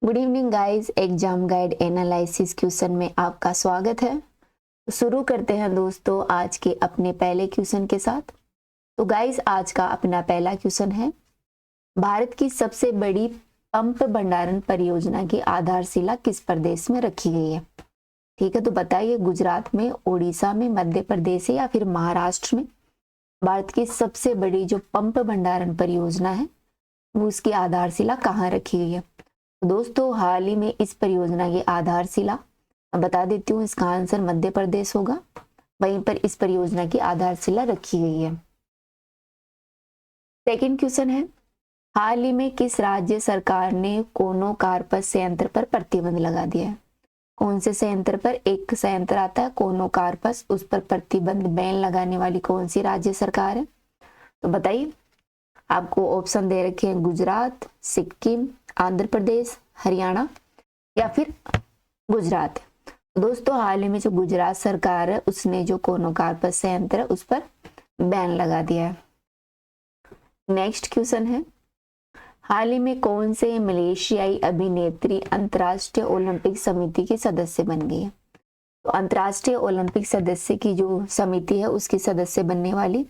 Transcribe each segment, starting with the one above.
Good evening guys, exam guide analysis question में आपका स्वागत है। तो शुरू करते हैं दोस्तों आज के अपने पहले क्वेश्चन के साथ। तो गाइस आज का अपना पहला क्वेश्चन है, भारत की सबसे बड़ी पंप भंडारण परियोजना की आधारशिला किस प्रदेश में रखी गई है? ठीक है, तो बताइए गुजरात में, उड़ीसा में, मध्य प्रदेश या फिर महाराष्ट्र में भारत की सबसे बड़ी जो पंप भंडारण परियोजना है वो उसकी आधारशिला कहाँ रखी गई है? दोस्तों हाल ही में इस परियोजना की आधारशिला बता देती हूँ, इसका आंसर मध्य प्रदेश होगा। वहीं पर इस परियोजना की आधारशिला रखी गई है। सेकंड क्वेश्चन है, हाल ही में किस राज्य सरकार ने कोनो कार्पस संयंत्र पर प्रतिबंध लगा दिया है? कौन से संयंत्र पर? एक संयंत्र आता है कोनो कार्पस, उस पर प्रतिबंध बैन लगाने वाली कौन सी राज्य सरकार है? तो बताइए। आपको ऑप्शन दे रखे हैं गुजरात, सिक्किम, आंध्र प्रदेश, हरियाणा या फिर गुजरात। दोस्तों हाल ही में जो गुजरात सरकार है उसने जो कोनो कार्पस संयंत्र है उस पर बैन लगा दिया है। नेक्स्ट क्वेश्चन है, हाल ही में कौन से मलेशियाई अभिनेत्री अंतर्राष्ट्रीय ओलंपिक समिति की सदस्य बन गई है? तो अंतर्राष्ट्रीय ओलंपिक सदस्य की जो समिति है उसकी सदस्य बनने वाली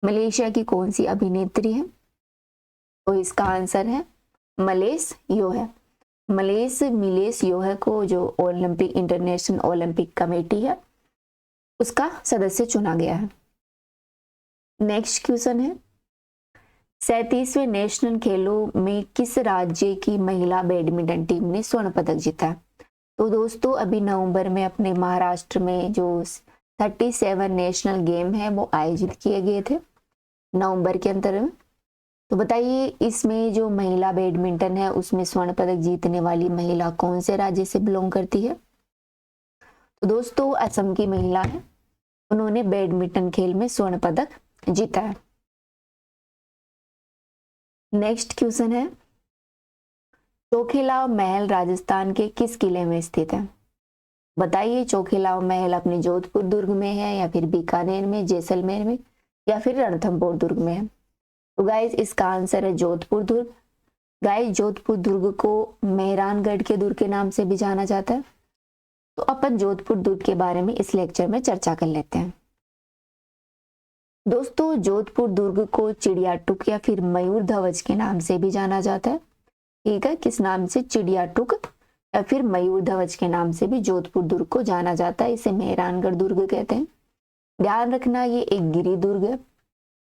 मलेशिया की कौन सी अभिनेत्री है? तो इसका आंसर है मलेश योहे। मिलेश योहे को जो ओलंपिक इंटरनेशनल ओलंपिक कमेटी है उसका सदस्य चुना गया है। नेक्स्ट क्वेश्चन है, 37वें नेशनल खेलों में किस राज्य की महिला बैडमिंटन टीम ने स्वर्ण पदक जीता है? तो दोस्तों अभी नवंबर में अपने महाराष्ट्र में जो 37 नेशनल गेम है वो आयोजित किए गए थे नवंबर के अंतर में। तो बताइए इसमें जो महिला बैडमिंटन है उसमें स्वर्ण पदक जीतने वाली महिला कौन से राज्य से बिलोंग करती है? तो दोस्तों असम की महिला है, उन्होंने बैडमिंटन खेल में स्वर्ण पदक जीता है। नेक्स्ट क्वेश्चन है, चोखेलाव महल राजस्थान के किस किले में स्थित है? बताइए चोखेलाव महल अपने जोधपुर दुर्ग में है या फिर बीकानेर में, जैसलमेर में या फिर रणथंभौर दुर्ग में है? तो गाइस इसका आंसर है जोधपुर दुर्ग। गाइस जोधपुर दुर्ग को मेहरानगढ़ के दुर्ग के नाम से भी जाना जाता है। तो अपन जोधपुर दुर्ग के बारे में इस लेक्चर में चर्चा कर लेते हैं। दोस्तों जोधपुर दुर्ग को चिड़िया टुक या फिर मयूर ध्वज के नाम से भी जाना जाता है। ठीक है, किस नाम से? चिड़िया टुक या फिर मयूर ध्वज के नाम से भी जोधपुर दुर्ग को जाना जाता है। इसे मेहरानगढ़ दुर्ग कहते हैं। ध्यान रखना ये एक गिरी दुर्ग है।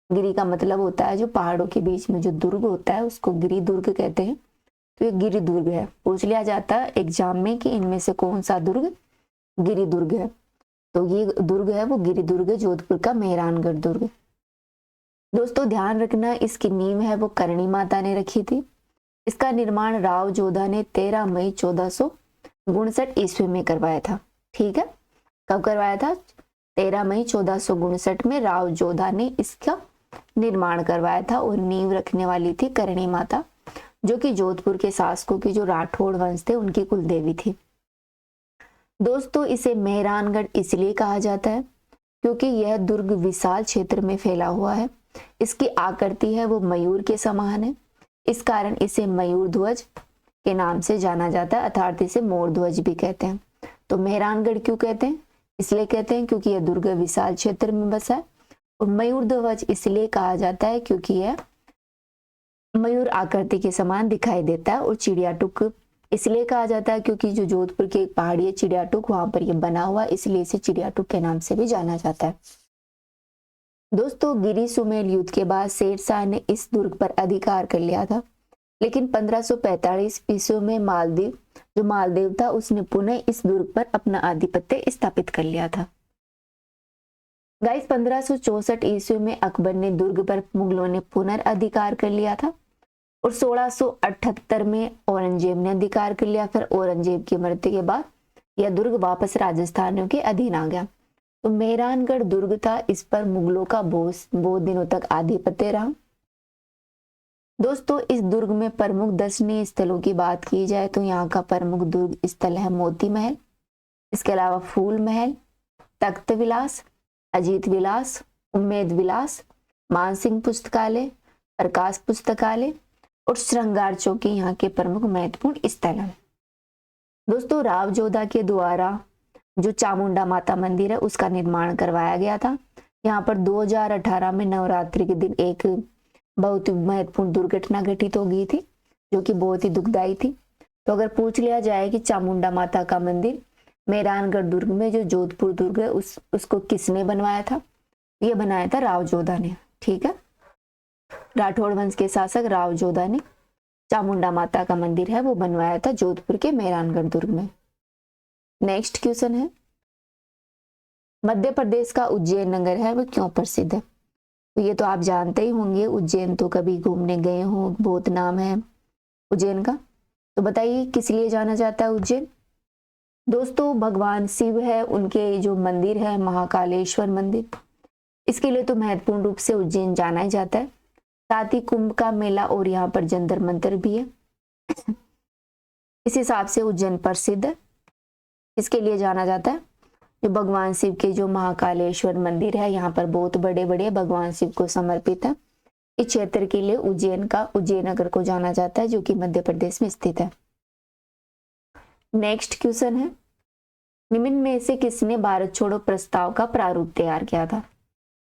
गिरी का मतलब होता है जो पहाड़ों के बीच में जो दुर्ग होता है उसको गिरी दुर्ग कहते हैं। तो ये गिरी दुर्ग है। पूछ लिया जाता है एग्जाम में कि इनमें से कौन सा दुर्ग गिरी दुर्ग है? तो ये दुर्ग है वो गिरी दुर्ग, जोधपुर का मेहरानगढ़ दुर्ग। दोस्तों ध्यान रखना इसकी नींव है वो करणी माता ने रखी थी। इसका निर्माण राव जोधा ने 13 मई 1459 ईस्वी में करवाया था। ठीक है, कब करवाया था? 13 मई 1459 में राव जोधा ने इसका निर्माण करवाया था और नींव रखने वाली थी करणी माता, जो कि जोधपुर के शासकों की जो राठौड़ वंश थे उनकी कुल देवी थी। दोस्तों इसे मेहरानगढ़ इसलिए कहा जाता है क्योंकि यह दुर्ग विशाल क्षेत्र में फैला हुआ है। इसकी आकृति है वो मयूर के समान है, इस कारण इसे मयूर ध्वज के नाम से जाना जाता है, अर्थात इसे मोर ध्वज भी कहते हैं। तो मेहरानगढ़ क्यों कहते हैं? इसलिए कहते हैं क्योंकि यह दुर्ग विशाल क्षेत्र में बसा है। और मयूर ध्वज इसलिए कहा जाता है क्योंकि यह मयूर आकृति के समान दिखाई देता है। और चिड़िया टुक इसलिए कहा जाता है क्योंकि जो जोधपुर की एक पहाड़ी है चिड़िया टुक, वहां पर यह बना हुआ, इसलिए इसे चिड़िया टुक के नाम से भी जाना जाता है। दोस्तों गिरी सुमेल युद्ध के बाद शेरशाह ने इस दुर्ग पर अधिकार कर लिया था, लेकिन 1545 ईस्वी में मालदेव था उसने पुनः इस दुर्ग पर अपना आधिपत्य स्थापित कर लिया था। गाइस 1564 ईस्वी में अकबर ने दुर्ग पर मुगलों ने पुनर्अधिकार कर लिया था और 1678 में औरंगजेब ने अधिकार कर लिया। फिर औरंगजेब की मृत्यु के बाद यह दुर्ग वापस राजस्थानियों के अधीन आ गया। तो मेहरानगढ़ दुर्ग था, इस पर मुगलों का बहुत दिनों तक आधिपत्य रहा। दोस्तों इस दुर्ग में प्रमुख दर्शनीय स्थलों की बात की जाए तो यहाँ का प्रमुख दुर्ग स्थल है मोती महल, इसके अलावा फूल महल, तख्त विलास, अजीत विलास, उम्मेद विलास, मानसिंह पुस्तकालय, प्रकाश पुस्तकालय और श्रृंगार चौकी यहाँ के प्रमुख महत्वपूर्ण स्थल हैं। दोस्तों राव जोधा के द्वारा जो चामुंडा माता मंदिर है उसका निर्माण करवाया गया था। यहाँ पर 2018 में नवरात्रि के दिन एक बहुत महत्वपूर्ण दुर्घटना घटित हो गई थी जो कि बहुत ही दुखदाई थी। तो अगर पूछ लिया जाए कि चामुंडा माता का मंदिर मेहरानगढ़ दुर्ग में जो जोधपुर दुर्ग है उसको किसने बनवाया था? ये बनाया था राव जोधा ने। ठीक है, राठौड़ वंश के शासक राव जोधा ने चामुंडा माता का मंदिर है वो बनवाया था जोधपुर के मेहरानगढ़ दुर्ग में। नेक्स्ट क्वेश्चन है, मध्य प्रदेश का उज्जैन नगर है वो क्यों प्रसिद्ध है? तो ये तो आप जानते ही होंगे, उज्जैन तो कभी घूमने गए हो, बहुत नाम है उज्जैन का। तो बताइए किस लिए जाना जाता है उज्जैन? दोस्तों भगवान शिव है, उनके जो मंदिर है महाकालेश्वर मंदिर, इसके लिए तो महत्वपूर्ण रूप से उज्जैन जाना ही जाता है। साथ ही कुंभ का मेला और यहाँ पर जंतर मंतर भी है, इस हिसाब से उज्जैन प्रसिद्ध है। इसके लिए जाना जाता है जो भगवान शिव के जो महाकालेश्वर मंदिर है यहाँ पर बहुत बड़े बड़े भगवान शिव को समर्पित है। इस क्षेत्र के लिए उज्जैन नगर को जाना जाता है जो कि मध्य प्रदेश में स्थित है। नेक्स्ट क्वेश्चन है, निम्न में से किसने भारत छोड़ो प्रस्ताव का प्रारूप तैयार किया था?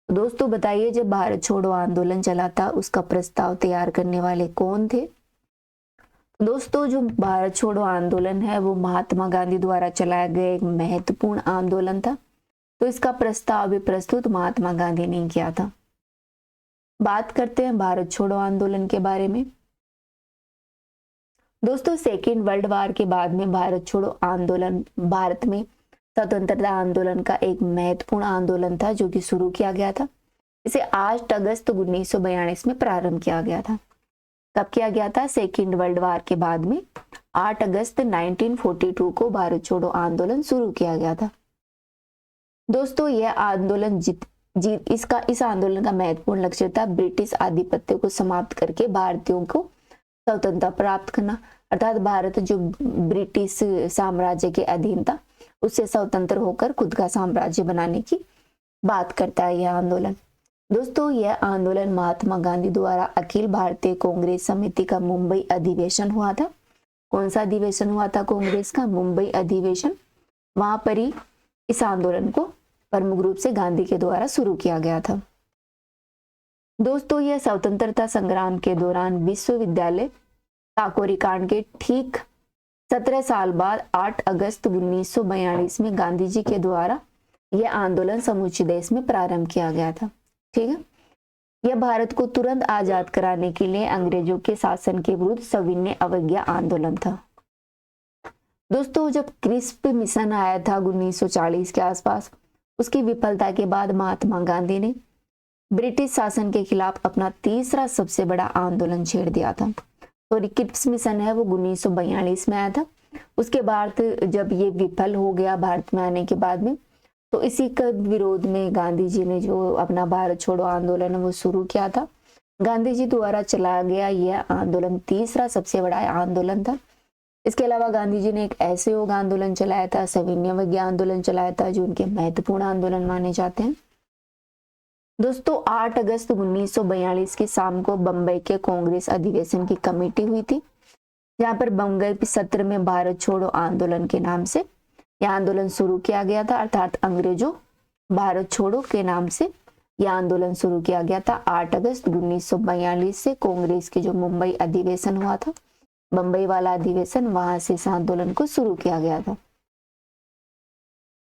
दोस्तों बताइए जब भारत छोड़ो आंदोलन चला था उसका प्रस्ताव तैयार करने वाले कौन थे? दोस्तों जो भारत छोड़ो आंदोलन है वो महात्मा गांधी द्वारा चलाया गया एक महत्वपूर्ण आंदोलन था, तो इसका प्रस्ताव भी प्रस्तुत महात्मा गांधी ने किया था। बात करते हैं भारत छोड़ो आंदोलन के बारे में। दोस्तों सेकेंड वर्ल्ड वार के बाद में भारत छोड़ो आंदोलन भारत में स्वतंत्रता आंदोलन का एक महत्वपूर्ण आंदोलन था जो कि शुरू किया गया था। इसे 8 अगस्त 1942 में प्रारंभ किया गया था। कब किया गया था? सेकेंड वर्ल्ड वार के बाद में 8 अगस्त 1942 को भारत छोड़ो आंदोलन शुरू किया गया था। दोस्तों यह आंदोलन इस आंदोलन का महत्वपूर्ण लक्ष्य था ब्रिटिश आधिपत्य को समाप्त करके भारतीयों को स्वतंत्रता प्राप्त करना, अर्थात भारत जो ब्रिटिश साम्राज्य के अधीन था उससे स्वतंत्र होकर खुद का साम्राज्य बनाने की बात करता है यह आंदोलन। दोस्तों यह आंदोलन महात्मा गांधी द्वारा अखिल भारतीय कांग्रेस समिति का मुंबई अधिवेशन हुआ था। कौन सा अधिवेशन हुआ था कांग्रेस का? मुंबई अधिवेशन। वहां पर ही इस आंदोलन को प्रमुख रूप से गांधी के द्वारा शुरू किया गया था। दोस्तों यह स्वतंत्रता संग्राम के दौरान विश्वविद्यालय काकोरी कांड के ठीक 17 साल बाद 8 अगस्त 1942 में गांधी जी के द्वारा यह आंदोलन समूचे देश में प्रारंभ किया गया था। ठीक है, यह भारत को तुरंत आजाद कराने के लिए अंग्रेजों के शासन के विरुद्ध सविनय अवज्ञा आंदोलन था। दोस्तों जब क्रिस्प मिशन आया था 1940 के आसपास, उसकी विफलता के बाद महात्मा गांधी ने ब्रिटिश शासन के खिलाफ अपना तीसरा सबसे बड़ा आंदोलन छेड़ दिया था। तो क्रिप्स मिशन है वो 1942 में आया था। उसके बाद जब ये विफल हो गया भारत में आने के बाद में, तो इसी के विरोध में गांधी जी ने जो अपना भारत छोड़ो आंदोलन है वो शुरू किया था। गांधी जी द्वारा चलाया गया यह आंदोलन तीसरा सबसे बड़ा आंदोलन था। इसके अलावा गांधी जी ने एक असहयोग आंदोलन चलाया था, सविनय अवज्ञा आंदोलन चलाया था जो उनके महत्वपूर्ण आंदोलन माने जाते हैं। दोस्तों 8 अगस्त 1942 की शाम को बंबई के कांग्रेस अधिवेशन की कमेटी हुई थी, जहां पर बंबई सत्र में भारत छोड़ो आंदोलन के नाम से यह आंदोलन शुरू किया गया था, अर्थात अंग्रेजों भारत छोड़ो के नाम से यह आंदोलन शुरू किया गया था। 8 अगस्त 1942 से कांग्रेस के जो मुंबई अधिवेशन हुआ था, बंबई वाला अधिवेशन, वहां से इस आंदोलन को शुरू किया गया था।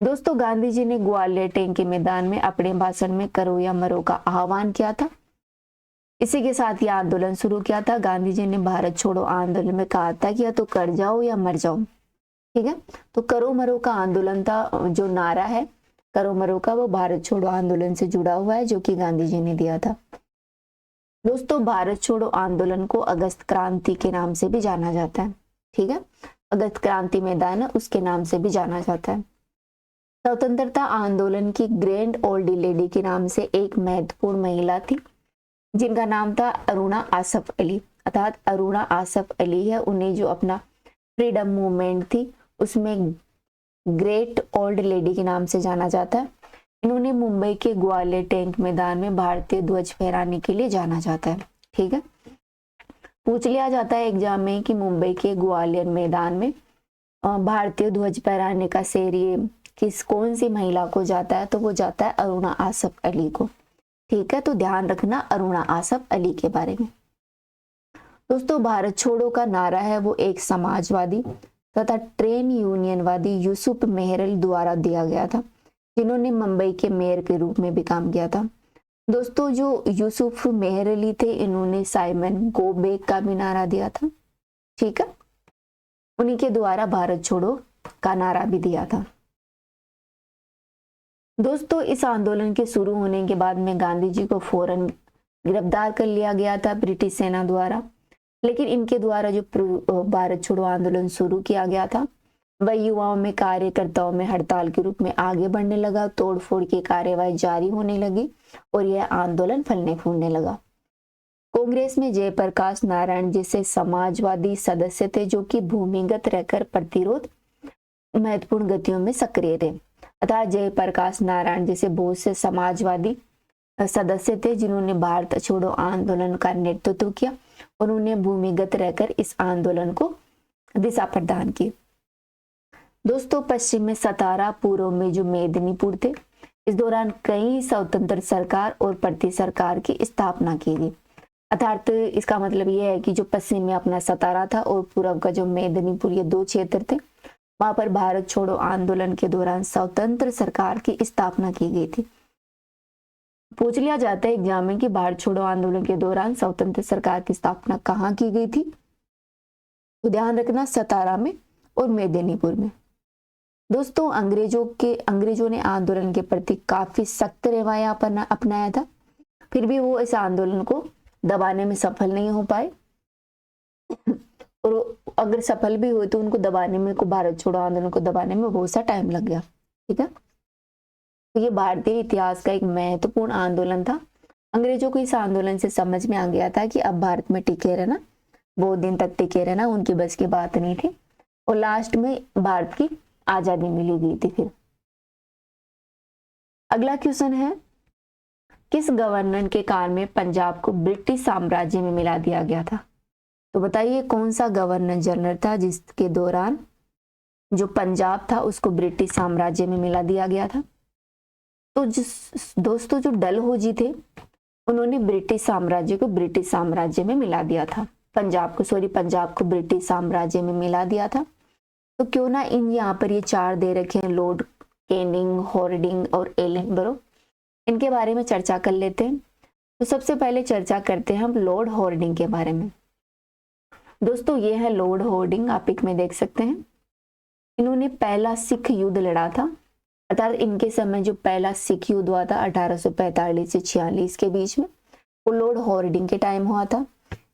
दोस्तों गांधी जी ने ग्वालियर टैंक के मैदान में अपने भाषण में करो या मरो का आह्वान किया था। इसी के साथ यह आंदोलन शुरू किया था। गांधी जी ने भारत छोड़ो आंदोलन में कहा था कि या तो कर जाओ या मर जाओ। ठीक है, तो करो मरो का आंदोलन था, जो नारा है करो मरो का, वो भारत छोड़ो आंदोलन से जुड़ा हुआ है जो कि गांधी जी ने दिया था। दोस्तों भारत छोड़ो आंदोलन को अगस्त क्रांति के नाम से भी जाना जाता है। ठीक है, अगस्त क्रांति मैदान है उसके नाम से भी जाना जाता है। स्वतंत्रता आंदोलन की ग्रैंड ओल्ड लेडी के नाम से एक महत्वपूर्ण महिला थी जिनका नाम था अरुणा आसफ अली, अर्थात अरुणा आसफ अली है। उन्हें जो अपना फ्रीडम मूवमेंट थी उसमें ग्रेट ओल्ड लेडी के नाम से जाना जाता है। इन्होंने मुंबई के ग्वालियर टैंक मैदान में भारतीय ध्वज फहराने के लिए जाना जाता है। ठीक है, पूछ लिया जाता है एग्जाम में कि मुंबई के ग्वालियर मैदान में भारतीय ध्वज फहराने का श्रेय कौन सी महिला को जाता है, तो वो जाता है अरुणा आसफ अली को। ठीक है, तो ध्यान रखना अरुणा आसफ अली के बारे में। दोस्तों, भारत छोड़ो का नारा है वो एक समाजवादी तथा ट्रेन यूनियनवादी यूसुफ मेहरल द्वारा दिया गया था, जिन्होंने मुंबई के मेयर के रूप में भी काम किया था। दोस्तों, जो यूसुफ मेहरली थे, इन्होंने साइमन गो बैक का भी नारा दिया था। ठीक है, उन्हीं के द्वारा भारत छोड़ो का नारा भी दिया था। दोस्तों, इस आंदोलन के शुरू होने के बाद में गांधी जी को फौरन गिरफ्तार कर लिया गया था ब्रिटिश सेना द्वारा, लेकिन इनके द्वारा जो भारत छोड़ो आंदोलन शुरू किया गया था वह युवाओं में, कार्यकर्ताओं में हड़ताल के रूप में आगे बढ़ने लगा। तोड़फोड़ की कार्यवाही जारी होने लगी और यह आंदोलन फलने फूलने लगा। कांग्रेस में जयप्रकाश नारायण जैसे समाजवादी सदस्य थे, जो कि भूमिगत रहकर प्रतिरोध महत्वपूर्ण गतियों में सक्रिय थे। अतः जयप्रकाश नारायण जैसे बहुत से समाजवादी सदस्य थे जिन्होंने भारत छोड़ो आंदोलन का नेतृत्व किया और उन्हें भूमिगत रहकर इस आंदोलन को दिशा प्रदान की। दोस्तों, पश्चिम में सतारा, पूर्व में जो मेदिनीपुर थे, इस दौरान कई स्वतंत्र सरकार और प्रति सरकार की स्थापना की गई। अर्थात इसका मतलब यह है कि जो पश्चिम में अपना सतारा था और पूर्व का जो मेदिनीपुर, ये दो क्षेत्र थे, वहां पर भारत छोड़ो आंदोलन के दौरान स्वतंत्र सरकार की स्थापना की गई थी। पूछ लिया जाता है एग्जाम में कि भारत छोड़ो आंदोलन के दौरान स्वतंत्र सरकार की स्थापना कहाँ की गई थी, तो ध्यान रखना सतारा में और मेदिनीपुर में। दोस्तों, अंग्रेजों ने आंदोलन के प्रति काफी सख्त रवैया अपनाया था, फिर भी वो इस आंदोलन को दबाने में सफल नहीं हो पाए और अगर सफल भी हुए तो उनको दबाने में, भारत छोड़ो आंदोलन को दबाने में बहुत सा टाइम लग गया। ठीक है, तो ये भारतीय इतिहास का एक महत्वपूर्ण आंदोलन था। अंग्रेजों को इस आंदोलन से समझ में आ गया था कि अब भारत में टिके रहना, बहुत दिन तक टिके रहना उनकी बस की बात नहीं थी और लास्ट में भारत की आजादी मिली गई थी। फिर अगला क्वेश्चन है, किस गवर्नर के काल में पंजाब को ब्रिटिश साम्राज्य में मिला दिया गया था? तो बताइए कौन सा गवर्नर जनरल था जिसके दौरान जो पंजाब था उसको ब्रिटिश साम्राज्य में मिला दिया गया था? तो दोस्तों, जो डलहौजी थे उन्होंने ब्रिटिश साम्राज्य को ब्रिटिश साम्राज्य में मिला दिया था। पंजाब को ब्रिटिश साम्राज्य में मिला दिया था। तो क्यों ना इन यहाँ पर ये चार दे रखे हैं, लॉर्ड कैनिंग, हॉर्डिंग और एलनबरो, इनके बारे में चर्चा कर लेते हैं। तो सबसे पहले चर्चा करते हैं हम लॉर्ड हॉर्डिंग के बारे में। दोस्तों, ये है लॉर्ड हॉर्डिंग, आप पिक में देख सकते हैं। इन्होंने पहला सिख युद्ध लड़ा था, अर्थात इनके समय जो पहला सिख युद्ध हुआ था 1845 से 46 के बीच में, वो लॉर्ड हॉर्डिंग के टाइम हुआ था।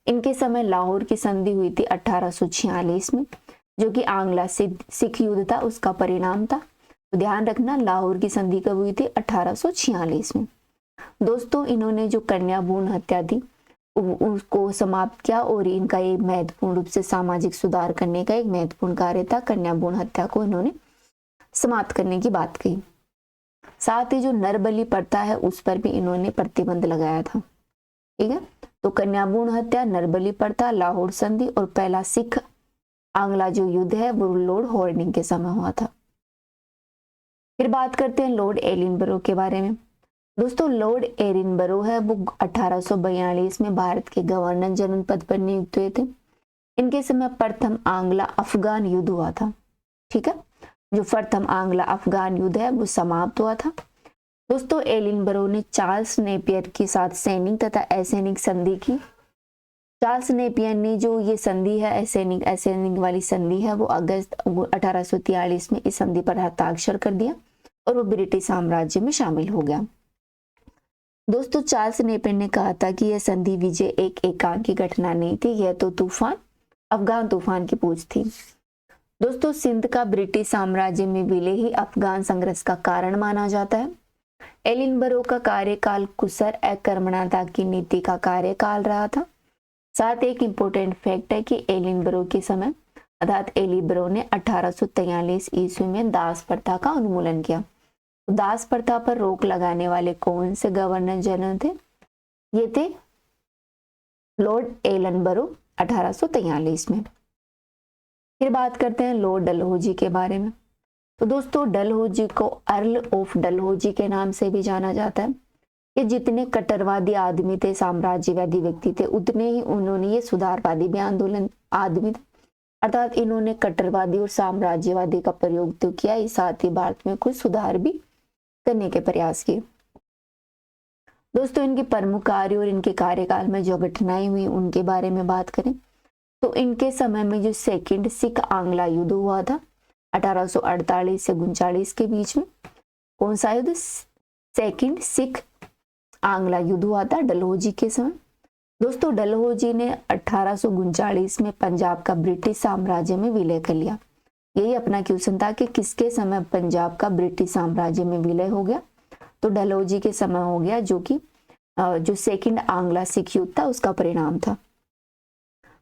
इनके समय लाहौर की संधि हुई थी 1846 में, जो कि आंग्ला सिख युद्ध था, उसका परिणाम था। तो ध्यान रखना, लाहौर की संधि कब हुई थी? 1846 में। दोस्तों, इन्होंने जो कन्या भ्रूण हत्या थी उसको समाप्त किया और इनका एक महत्वपूर्ण रूप से सामाजिक सुधार करने का एक महत्वपूर्ण कार्य था। कन्या भ्रूण हत्या को इन्होंने समाप्त करने की बात कही। साथ ही जो नरबलि प्रथा है उस पर भी इन्होंने प्रतिबंध लगाया था। ठीक है, तो कन्या भ्रूण हत्या, नरबलि प्रथा, लाहौर संधि और पहला सिख आंग्ला जो युद्ध है वो लॉर्ड हॉर्डिंग के समय हुआ था। फिर बात करते हैं लॉर्ड एलिनबरो के बारे में। दोस्तों, लॉर्ड एलिनबरो है वो 1842 में भारत के गवर्नर जनरल पद पर नियुक्त हुए थे। इनके समय प्रथम आंग्ला अफगान युद्ध हुआ था। ठीक है, जो प्रथम आंग्ला अफगान युद्ध है वो समाप्त हुआ था। दोस्तों, एलिनबरो ने चार्ल्स नेपियर के साथ सैनिक तथा असैनिक संधि की। चार्ल्स नेपियर ने जो ये संधि है, असैनिक वाली संधि है, वो अगस्त 1843 में इस संधि पर हस्ताक्षर कर दिया और वो ब्रिटिश साम्राज्य में शामिल हो गया। दोस्तों, चार्ल्स नेपियर ने कहा था कि यह संधि विजय एक एकांकी घटना नहीं थी, यह तो तूफान, अफगान तूफान की पूछ थी। दोस्तों, सिंध का ब्रिटिश साम्राज्य में विलय ही अफगान संघर्ष का कारण माना जाता है। एलिनबरो का कार्यकाल कुशल अकर्मण्यता की नीति का कार्यकाल रहा था। साथ एक इंपॉर्टेंट फैक्ट है कि एलिनबरो के समय अर्थात एलिनबरो ने 1843 ईस्वी में दास प्रथा का उन्मूलन किया। दास प्रथा पर रोक लगाने वाले कौन से गवर्नर जनरल थे? ये थे लॉर्ड एलिनबरो 1843 में। फिर बात करते हैं लॉर्ड डलहौजी के बारे में। तो दोस्तों डलहौजी को अर्ल ऑफ डलहौजी के नाम से भी जाना जाता है। ये जितने कट्टरवादी आदमी थे, साम्राज्यवादी व्यक्ति थे, उतने ही उन्होंने ये सुधारवादी भी आंदोलन आदमी थे, अर्थात इन्होंने कट्टरवादी और साम्राज्यवादी का प्रयोग तो किया ही, साथ ही भारत में कुछ सुधार भी करने के प्रयास किए। दोस्तों इनके प्रमुख कार्य और इनके कार्यकाल में जो घटनाएं हुई उनके बारे में बात करें तो इनके समय में जो सेकंड सिख आंग्ला युद्ध हुआ था 1848 से 39 के बीच में, कौन सा युद्ध? सेकंड सिख आंग्ला युद्ध हुआ था डलहौजी के समय। दोस्तों डलहौजी ने 1839 में पंजाब का ब्रिटिश साम्राज्य में विलय कर लिया। यही अपना क्वेश्चन था कि किसके समय पंजाब का ब्रिटिश साम्राज्य में विलय हो गया, तो डलहौजी के समय हो गया, जो कि जो सेकंड आंग्ला सिख युद्ध था उसका परिणाम था।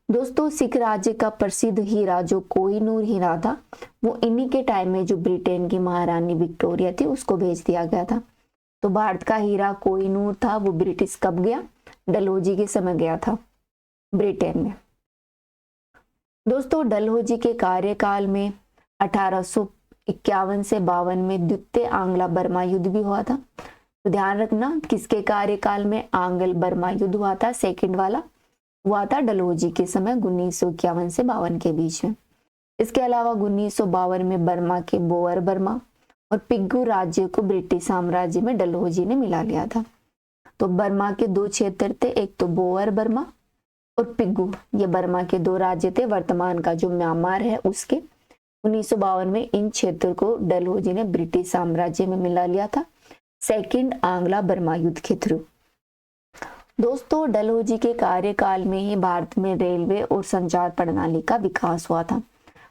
दोस्तों सिख राज्य का प्रसिद्ध हीरा जो कोहिनूर हीरा था वो इन्हीं के टाइम में जो ब्रिटेन की महारानी विक्टोरिया थी उसको भेज दिया गया था। तो भारत का हीरा कोहिनूर था वो ब्रिटिश कब गया? डलहौजी के समय गया था ब्रिटेन में। दोस्तों डलहौजी के कार्यकाल में 1851 से 52 में द्वितीय आंग्ला बर्मा युद्ध भी हुआ था। तो ध्यान रखना किसके कार्यकाल में आंग्ल बर्मा युद्ध हुआ था? सेकंड वाला हुआ था डलहौजी के समय 1951 से 52 के बीच में। इसके अलावा 1952 में बर्मा के बोअर बर्मा और पिग्गू राज्य को ब्रिटिश साम्राज्य में डलहौजी ने मिला लिया था। तो बर्मा के दो क्षेत्र थे, एक तो बोअर बर्मा और पिग्गू, ये बर्मा के दो राज्य थे। वर्तमान का जो म्यांमार है उसके 1952 में इन क्षेत्रों को डलहौजी ने ब्रिटिश साम्राज्य में मिला लिया था सेकंड आंग्ला बर्मा युद्ध के थ्रू। दोस्तों डलहौजी के कार्यकाल में ही भारत में रेलवे और संचार प्रणाली का विकास हुआ था,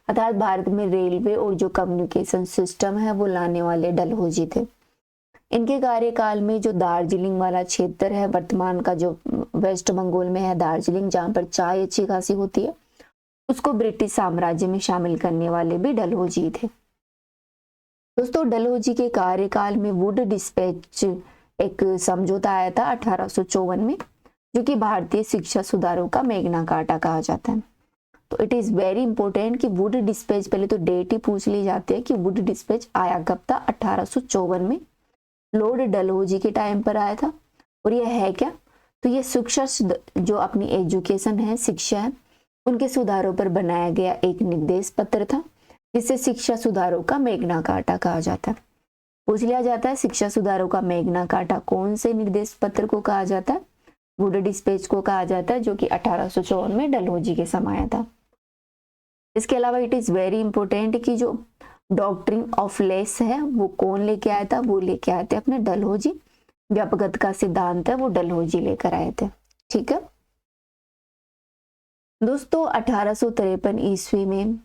अर्थात भारत में रेलवे और जो कम्युनिकेशन सिस्टम है वो लाने वाले डलहौजी थे। इनके कार्यकाल में जो दार्जिलिंग वाला क्षेत्र है, वर्तमान का जो वेस्ट बंगाल में है दार्जिलिंग, जहाँ पर चाय अच्छी खासी होती है, उसको ब्रिटिश साम्राज्य में शामिल करने वाले भी डलहौजी थे। दोस्तों डलहौजी के कार्यकाल में वुड डिस्पैच एक समझौता आया था 1854 में, जो कि भारतीय शिक्षा सुधारों का मैग्ना कार्टा कहा जाता है। तो इट इज वेरी इंपॉर्टेंट कि वुड डिस्पैच, पहले तो डेट ही पूछ ली जाती है कि वुड डिस्पैच आया कब था? 1854 में लॉर्ड डलहौजी के टाइम पर आया था। और यह है क्या? तो ये शिक्षा जो अपनी एजुकेशन है, शिक्षा है, उनके सुधारों पर बनाया गया एक निर्देश पत्र था, जिसे शिक्षा सुधारों का मैग्ना कार्टा कहा जाता है। पूछ लिया जाता है शिक्षा सुधारों का मैग्ना कार्टा कौन से निर्देश पत्र को कहा जाता है? वुड डिस्पैच को कहा जाता है, जो कि 1854 में डलहौजी के समय आया था। इसके अलावा इट इज वेरी इंपॉर्टेंट कि जो डॉक्ट्रिन ऑफ लेस है वो कौन लेके आया था? वो लेके आए थे अपने डलहौजी। व्यापकता का सिद्धांत है वो डलहौजी लेकर आए थे। ठीक है दोस्तों 1853 ईस्वी में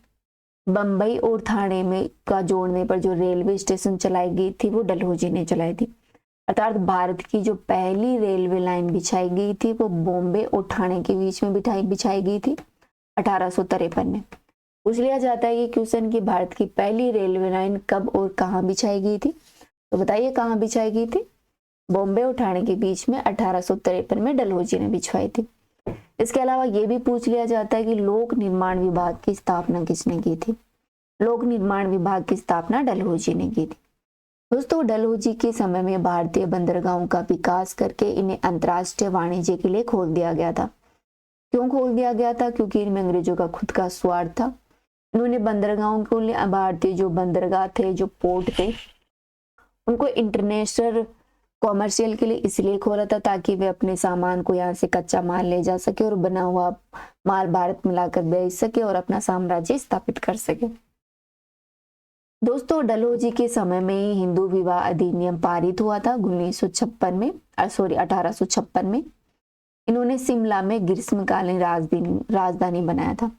बम्बई और थाने में का जोड़ने पर जो रेलवे स्टेशन चलाई गई थी वो डलहौजी ने चलाई थी, अर्थात भारत की जो पहली रेलवे लाइन बिछाई गई थी वो बॉम्बे और ठाणे के बीच में बिछाई गई थी 1853 में। पूछ लिया जाता है ये क्वेश्चन कि भारत की पहली रेलवे लाइन कब और कहाँ बिछाई गई थी, तो बताइए कहाँ बिछाई गई थी? बॉम्बे और ठाणे के बीच में 1853 में डलहौजी ने बिछवाई थी। इसके अलावा ये भी पूछ लिया जाता है कि लोक निर्माण विभाग की स्थापना किसने की थी? लोक निर्माण विभाग की स्थापना डलहौजी ने की थी। दोस्तों डलहौजी के समय में भारतीय बंदरगाहों का विकास करके इन्हें अंतर्राष्ट्रीय वाणिज्य के लिए खोल दिया गया था। क्यों खोल दिया गया था? क्योंकि इनमें अंग्रेजों का खुद का स्वार्थ था। इन्होंने बंदरगाहों को लिए भारतीय जो बंदरगाह थे, जो पोर्ट थे, उनको इंटरनेशनल कॉमर्शियल के लिए इसलिए खोला था ताकि वे अपने सामान को यहाँ से कच्चा माल ले जा सके और बना हुआ माल भारत में लाकर बेच सके और अपना साम्राज्य स्थापित कर सके। दोस्तों डलहौजी के समय में ही हिंदू विवाह अधिनियम पारित हुआ था 1856 में। इन्होंने शिमला में ग्रीष्मकालीन राजधानी बनाया था,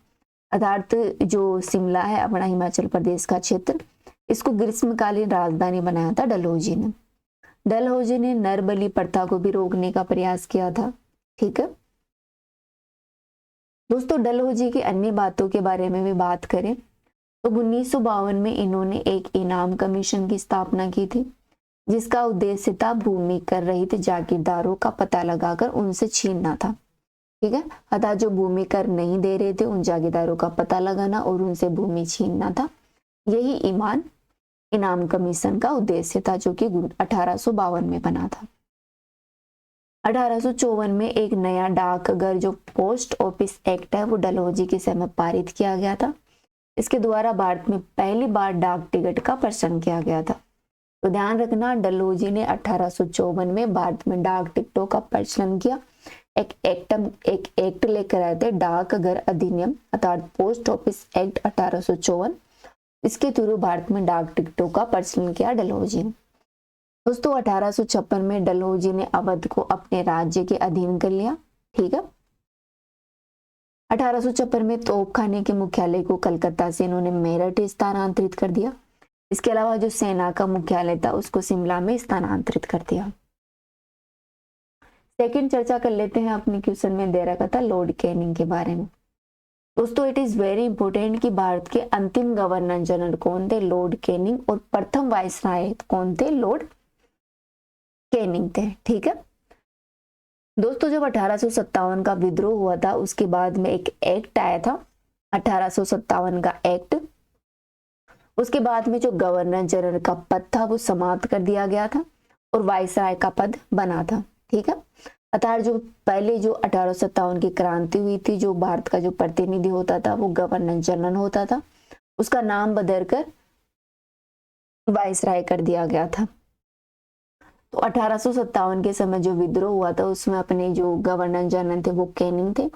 अर्थात जो शिमला है अपना हिमाचल प्रदेश का क्षेत्र, इसको ग्रीष्मकालीन राजधानी बनाया था डलहौजी ने। डलहौजी ने नर बलि प्रथा को भी रोकने का प्रयास किया था। ठीक है दोस्तों डलहौजी की अन्य बातों के बारे में भी बात करें तो 1952 में इन्होंने एक इनाम कमीशन की स्थापना की थी, जिसका उद्देश्य था भूमि कर रहित जागीरदारों का पता लगाकर उनसे छीनना था। ठीक है। अतः जो भूमि कर नहीं दे रहे थे उन जागीरदारों का पता लगाना और उनसे भूमि छीनना था। यही इनाम कमीशन का उद्देश्य था, जो कि 1852 में बना था। 1854 में एक नया डाकघर जो पोस्ट ऑफिस एक्ट है वो डलहौजी के समय पारित किया गया था। इसके द्वारा भारत में पहली बार डाक टिकट का प्रचलन किया गया था। तो ध्यान रखना, डलहौजी ने 1854 में भारत में डाक टिकटों का प्रचलन किया। एक एक्ट लेकर आए थे, डाकघर अधिनियम अर्थात पोस्ट ऑफिस एक्ट 1854। इसके थ्रू भारत में डाक टिकटों का प्रचलन किया डलहौजी ने। दोस्तों 1856 में डलहौजी ने अवध को अपने राज्य के अधीन कर लिया। ठीक है। 1856 में तोपखाने के मुख्यालय को कलकत्ता से इन्होंने मेरठ स्थानांतरित कर दिया। इसके अलावा जो सेना का मुख्यालय था उसको शिमला में स्थानांतरित कर दिया। सेकंड चर्चा कर लेते हैं, अपने क्वेश्चन में दे रखा था लॉर्ड कैनिंग के बारे में। दोस्तों इट इज वेरी इंपॉर्टेंट कि भारत के अंतिम गवर्नर जनरल कौन थे, लॉर्ड कैनिंग, और प्रथम वायसराय कौन थे, लॉर्ड कैनिंग थे। ठीक है दोस्तों, जब 1857 का विद्रोह हुआ था उसके बाद में एक एक्ट आया था 1857 का एक्ट। उसके बाद में जो गवर्नर जनरल का पद था वो समाप्त कर दिया गया था और वायसराय का पद बना था। ठीक है। अर्थात जो पहले जो 1857 की क्रांति हुई थी, जो भारत का जो प्रतिनिधि होता था वो गवर्नर जनरल होता था, उसका नाम बदलकर वायसराय कर दिया गया था। तो 1857 के समय जो विद्रोह हुआ था उसमें अपने जो गवर्नर जनरल थे वो कैनिंग थे,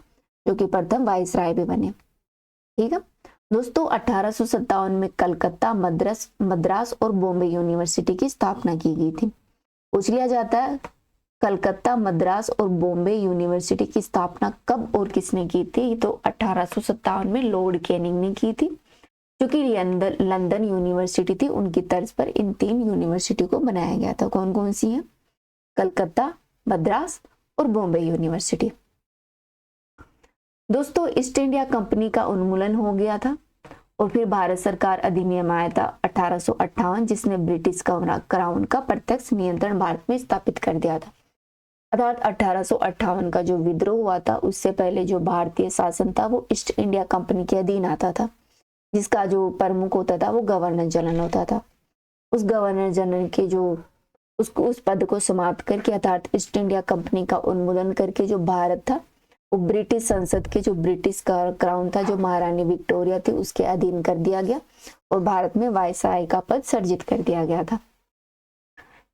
जो कि प्रथम वायसराय भी बने। ठीक है दोस्तों, 1857 में कलकत्ता, मद्रास और बॉम्बे यूनिवर्सिटी की स्थापना की गई थी। पूछ लिया जाता है कलकत्ता, मद्रास और बॉम्बे यूनिवर्सिटी की स्थापना कब और किसने की थी, तो 1857 में लॉर्ड कैनिंग ने की थी, जो कि लंदन यूनिवर्सिटी थी उनकी तर्ज पर इन 3 यूनिवर्सिटी को बनाया गया था। कौन कौन सी है, कलकत्ता, मद्रास और बॉम्बे यूनिवर्सिटी। दोस्तों ईस्ट इंडिया कंपनी का उन्मूलन हो गया था और फिर भारत सरकार अधिनियम आया था 1858, जिसने ब्रिटिश क्राउन का प्रत्यक्ष नियंत्रण भारत में स्थापित कर दिया था। अर्थात 1858 का जो विद्रोह हुआ था उससे पहले जो भारतीय शासन था वो ईस्ट इंडिया कंपनी के अधीन आता था, जिसका जो प्रमुख होता था वो गवर्नर जनरल होता था। उस गवर्नर जनरल के जो उस पद को समाप्त करके अर्थात ईस्ट इंडिया कंपनी का उन्मूलन करके जो भारत था वो ब्रिटिश संसद के जो ब्रिटिश क्राउन था, जो महारानी विक्टोरिया थी, उसके अधीन कर दिया गया और भारत में वायसराय का पद सर्जित कर दिया गया था।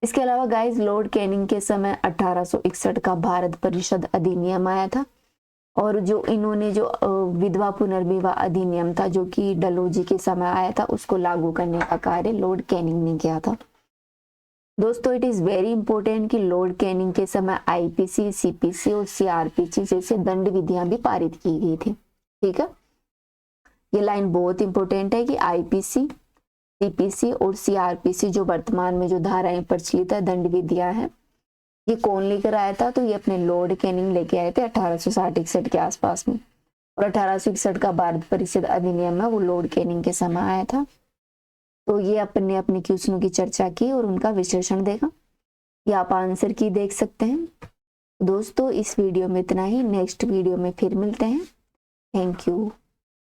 इसके अलावा गाइस, लॉर्ड कैनिंग के समय 1861 का भारत परिषद अधिनियम आया था और जो इन्होंने जो विधवा पुनर्विवाह अधिनियम था, जो कि डलहौजी के समय आया था, उसको लागू करने का कार्य लॉर्ड कैनिंग ने किया था। दोस्तों इट इज वेरी इंपॉर्टेंट कि लॉर्ड कैनिंग के समय आईपीसी, सीपीसी और सीआरपीसी जैसे दंड विधियां भी पारित की गई थी। ठीक है, ये लाइन बहुत इंपॉर्टेंट है कि आईपीसी, सीपीसी और सीआरपीसी जो वर्तमान में जो धाराएं प्रचलित है, दंड विधियां हैं, ये कौन लेकर आया था, तो ये अपने लॉर्ड कैनिंग लेके आए थे 1860-61 के आसपास में। और 1861 का भारत परिषद अधिनियम है वो लॉर्ड कैनिंग के समय आया था। तो ये अपने अपने क्वेश्चनों की चर्चा की और उनका विश्लेषण देखा, ये आप आंसर की देख सकते हैं। दोस्तों इस वीडियो में इतना ही, नेक्स्ट वीडियो में फिर मिलते हैं। Thank you.